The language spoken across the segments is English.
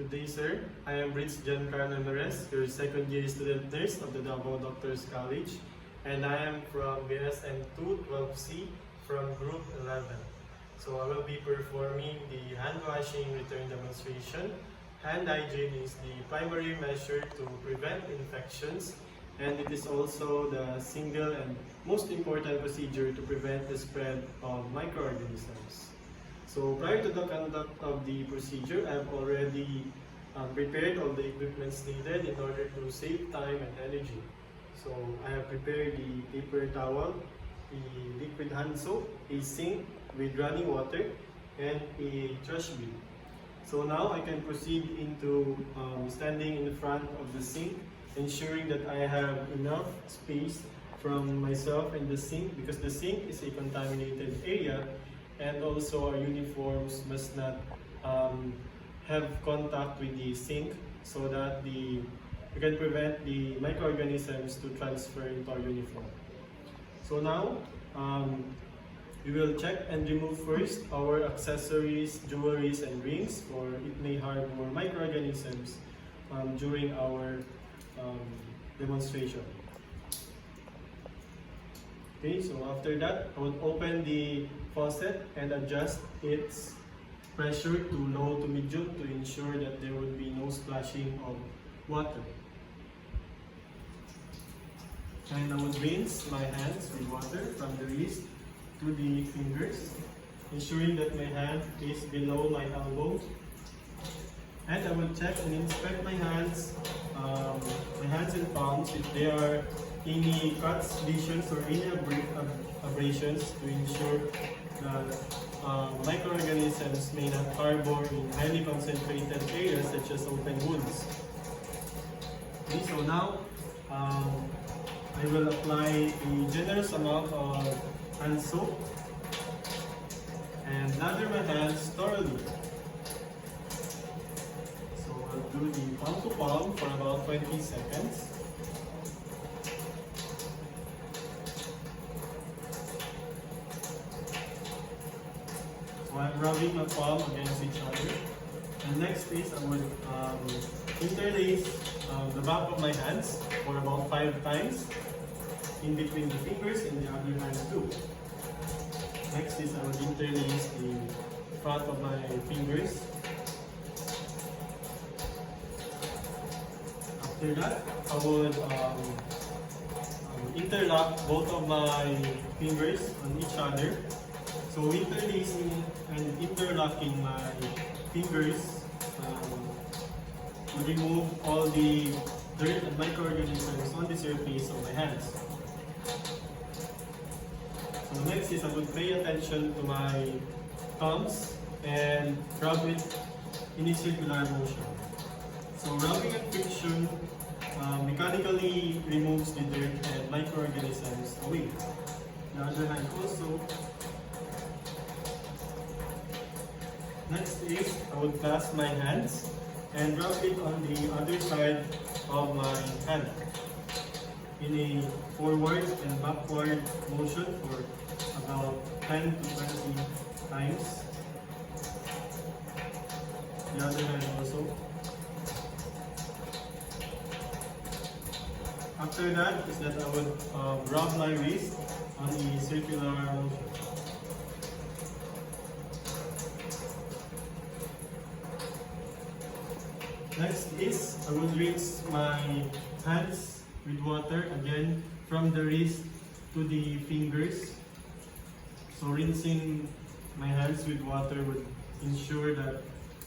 Good day, sir. I am Rich Giancarlo Nares, your second year student nurse of the Davao Doctors College, and I am from BSN 212C from Group 11. So I will be performing the hand washing return demonstration. Hand hygiene is the primary measure to prevent infections, and it is also the single and most important procedure to prevent the spread of microorganisms. So prior to the conduct of the procedure, I have already prepared all the equipments needed in order to save time and energy. So I have prepared the paper towel, the liquid hand soap, a sink with running water, and a trash bin. So now I can proceed into standing in the front of the sink, ensuring that I have enough space from myself and the sink, because the sink is a contaminated area, and also our uniforms must not have contact with the sink so that we can prevent the microorganisms to transfer into our uniform. So now, we will check and remove first our accessories, jewelries, and rings, for it may harbor microorganisms during our demonstration. Okay, so after that, I would open the faucet and adjust its pressure to low to medium to ensure that there would be no splashing of water. And I would rinse my hands with water from the wrist to the fingers, ensuring that my hand is below my elbow. And I will check and inspect my hands and palms if there are any cuts, lesions, or any abrasions, to ensure that microorganisms may not harbor in highly concentrated areas such as open wounds. Okay, so now I will apply a generous amount of hand soap and lather my hands thoroughly. So I'll do the palm to palm for about 20 seconds. So I'm rubbing my palm against each other. And next is I would interlace the back of my hands for about 5 times in between the fingers and the other hand too. Next is I would interlace the front of my fingers. After that, I would interlock both of my fingers on each other. So interlacing and interlocking my fingers will remove all the dirt and microorganisms on the surface of my hands. So next is I would pay attention to my thumbs and rub it in a circular motion. So rubbing and friction mechanically removes the dirt and microorganisms away. The other hand also. Next is I would clasp my hands and rub it on the other side of my hand in a forward and backward motion for about 10 to 20 times. The other hand also. After that is that I would rub my wrist on a circular motion. Next is I would rinse my hands with water again from the wrist to the fingers. So rinsing my hands with water would ensure that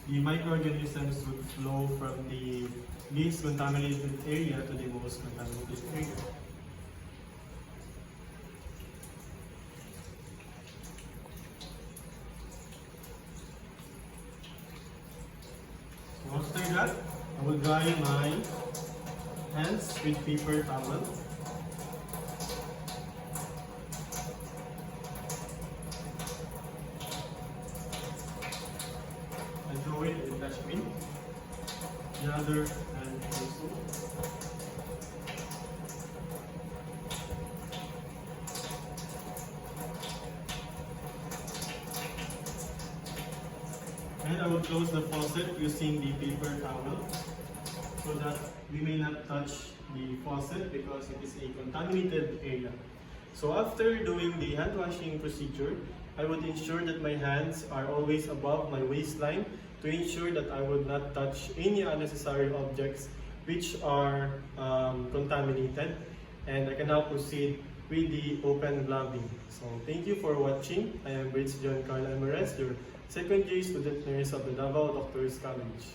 the microorganisms would flow from the least contaminated area to the most contaminated area. So after that, I will dry my hands with paper towel. And throw it in the trash bin. The other hand also. And I will close the faucet using the paper towel so that we may not touch the faucet because it is a contaminated area. So after doing the hand washing procedure, I would ensure that my hands are always above my waistline to ensure that I would not touch any unnecessary objects which are contaminated, and I can now proceed with the open gloving. So thank you for watching. I am Brits John Carl Amares, your second year student nurse of the Davao Doctors College.